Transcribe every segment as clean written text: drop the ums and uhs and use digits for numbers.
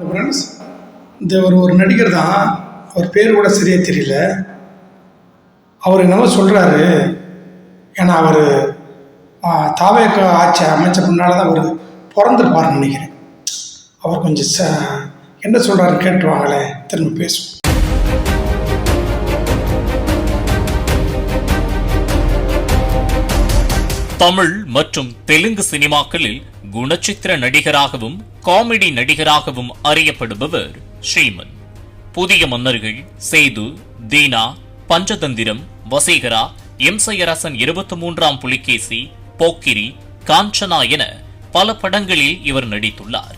Friends, இந்த ஒரு நடிகர் தான், அவர் பேர் கூட சரியா தெரியல. அவர் என்னவோ சொல்கிறாரு. ஏன்னா அவர் தாவேக ஆட்சி அமைச்ச முன்னால் தான் அவர் பிறந்திருப்பாருன்னு நினைக்கிறேன். அவர் கொஞ்சம் என்ன சொல்கிறாருன்னு கேட்டுருவாங்களே, திரும்ப பேசுவோம். தமிழ் மற்றும் தெலுங்கு சினிமாக்களில் குணச்சித்திர நடிகராகவும் காமெடி நடிகராகவும் அறியப்படுபவர் ஸ்ரீமன். புதிய மன்னர்கள், சேது, தீனா, பஞ்சதந்திரம், வசீகரா, எம்சையரசன் 23ஆம் புலிகேசி, போக்கிரி, காஞ்சனா என பல படங்களில் இவர் நடித்துள்ளார்.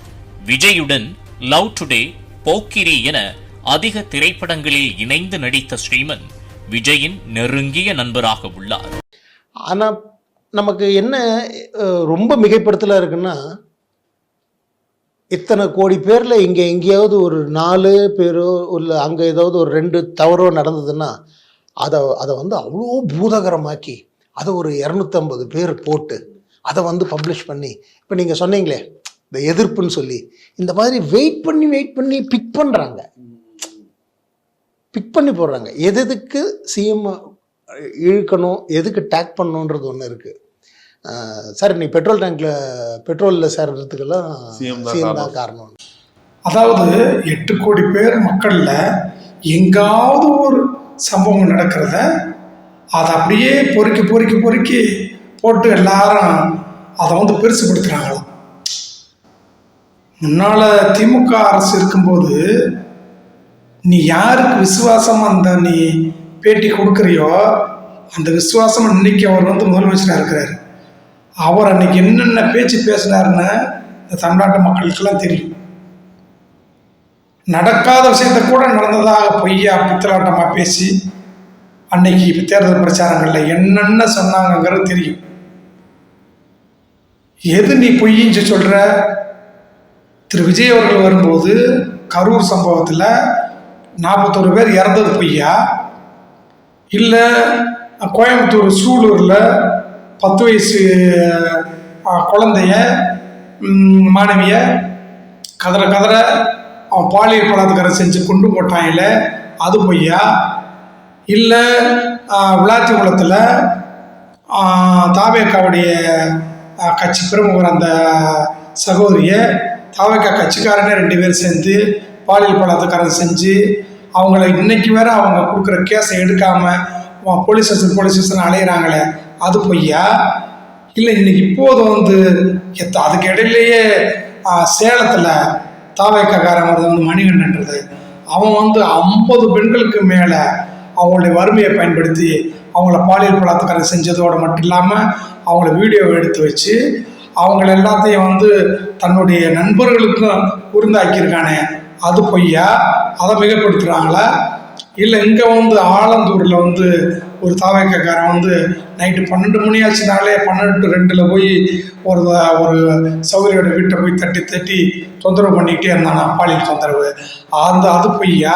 விஜயுடன் லவ் டுடே, போக்கிரி என அதிக திரைப்படங்களில் இணைந்து நடித்த ஸ்ரீமன் விஜயின் நெருங்கிய நண்பராக உள்ளார். ஆனா நமக்கு என்ன ரொம்ப மிகைப்படுத்தல இருக்குன்னா, இத்தனை கோடி பேரில் இங்கே எங்கேயாவது ஒரு 4 பேரோ இல்லை அங்கே ஏதாவது ஒரு 2 தவறோ நடந்ததுன்னா அதை வந்து அவ்வளோ பூதகரமாக்கி அதை ஒரு 250 பேர் போட்டு அதை வந்து பப்ளிஷ் பண்ணி, இப்போ நீங்கள் சொன்னீங்களே இந்த எதிர்ப்புன்னு சொல்லி, இந்த மாதிரி வெயிட் பண்ணி பிக் பண்ணி போடுறாங்க. எதுக்கு சிஎம் இழுக்கணும், எதுக்கு டேக் பண்ணணுன்றது ஒன்று இருக்குது. சார் நீ பெட்ரோலில் சேர்றதுக்கெல்லாம் சிஎம் தான் காரணம். அதாவது 8 கோடி பேர் மக்களில் எங்காவது ஒரு சம்பவம் நடக்கிறத அதை அப்படியே பொறுக்கி போட்டு எல்லாரும் அதை வந்து பெருசுப்படுத்துகிறாங்களாம். முன்னால் திமுக அரசு இருக்கும்போது நீ யாருக்கு விசுவாசமாக அந்த நீ பேட்டி கொடுக்குறியோ அந்த விசுவாசம் இன்னைக்கு அவர் வந்து முதலமைச்சராக இருக்கிறார். அவர் அன்னைக்கு என்னென்ன பேச்சு பேசினாருன்னு இந்த தமிழ்நாட்டு மக்களுக்கெல்லாம் தெரியும். நடக்காத விஷயத்த கூட நடந்ததாக பொய்யா பித்தலாட்டமாக பேசி அன்னைக்கு தேர்தல் பிரச்சாரங்களில் என்னென்ன சொன்னாங்கிறது தெரியும். எது நீ பொய்யின்னு சொல்கிற? திரு விஜய் அவர்கள் வரும்போது கரூர் சம்பவத்தில் 41 பேர் இறந்தது பொய்யா? இல்லை கோயம்புத்தூர் சூலூரில் 10 வயசு குழந்தைய மாணவிய கதற அவன் பாலியல் பலாத்காரம் செஞ்சு கொண்டு போட்டாங்கல்ல, அது பொய்யா? இல்லை விளாத்திக்குளத்தில் தாவேக்காவுடைய கட்சி பிரமுகர் அந்த சகோதரியை தாவேக்கா கட்சிக்காரனே 2 பேர் சேர்ந்து பாலியல் பலாத்காரம் செஞ்சு அவங்கள இன்னைக்கு வேற அவங்க கொடுக்குற கேஸை எடுக்காமல் போலீஸ் ஸ்டேஷன் அலையிறாங்களே, அது பொய்யா? இல்லை இன்னைக்கு இப்போது வந்து அதுக்கு இடையிலேயே சேலத்தில் தாவேக்காரன் வந்து மணிகண்டன்றது அவன் வந்து 50 பெண்களுக்கு மேலே அவங்களுடைய வறுமையை பயன்படுத்தி அவங்கள பாலியல் பலாத்காரம் செஞ்சதோடு மட்டும் இல்லாமல் அவங்கள வீடியோவை எடுத்து வச்சு அவங்கள எல்லாத்தையும் வந்து தன்னுடைய நண்பர்களுக்கும் உருந்தாக்கியிருக்கானே, அது பொய்யா? அதை மிகப்படுத்துகிறாங்களா? இல்லை இங்கே வந்து ஆலந்தூரில் வந்து ஒரு தாவேக்காரன் வந்து நைட்டு 12 மணி ஆச்சுனாலே 12 to 2 போய் ஒரு சௌகரியோட வீட்டை போய் தட்டி தொந்தரவு பண்ணிக்கிட்டே இருந்தானா, பாலியல் தொந்தரவு. அது பொய்யா?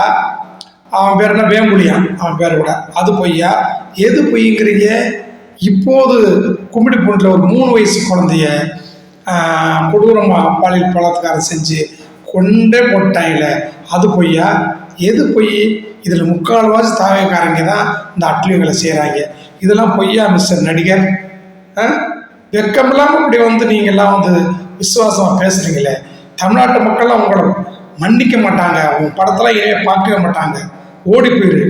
அவன் பேர் என்ன, வேம்புலியான் அவன் பேர் கூட, அது பொய்யா? எது பொய்ங்கிறீங்க? இப்போது கும்மிடிப்பூண்டில் ஒரு 3 வயசு குழந்தைய கொடூரமாக பாலியல் பலாத்காரம் செஞ்சு கொண்டே போட்டாங்கல்ல, அது பொய்யா? எது பொய்? இதில் 3/4 தாவேக்காரங்க தான் இந்த அட்லியங்களை செய்கிறாங்க. இதெல்லாம் பொய்யா மிஸ்டர் நடிகர்? வெக்கமில்லாமல் இப்படி வந்து நீங்கள்லாம் வந்து விசுவாசமாக பேசுகிறீங்களே, தமிழ்நாட்டு மக்கள்லாம் உங்களை மன்னிக்க மாட்டாங்க. உங்கள் படத்தெல்லாம் இனிமேல் பார்க்கவே மாட்டாங்க. ஓடி போயிரு.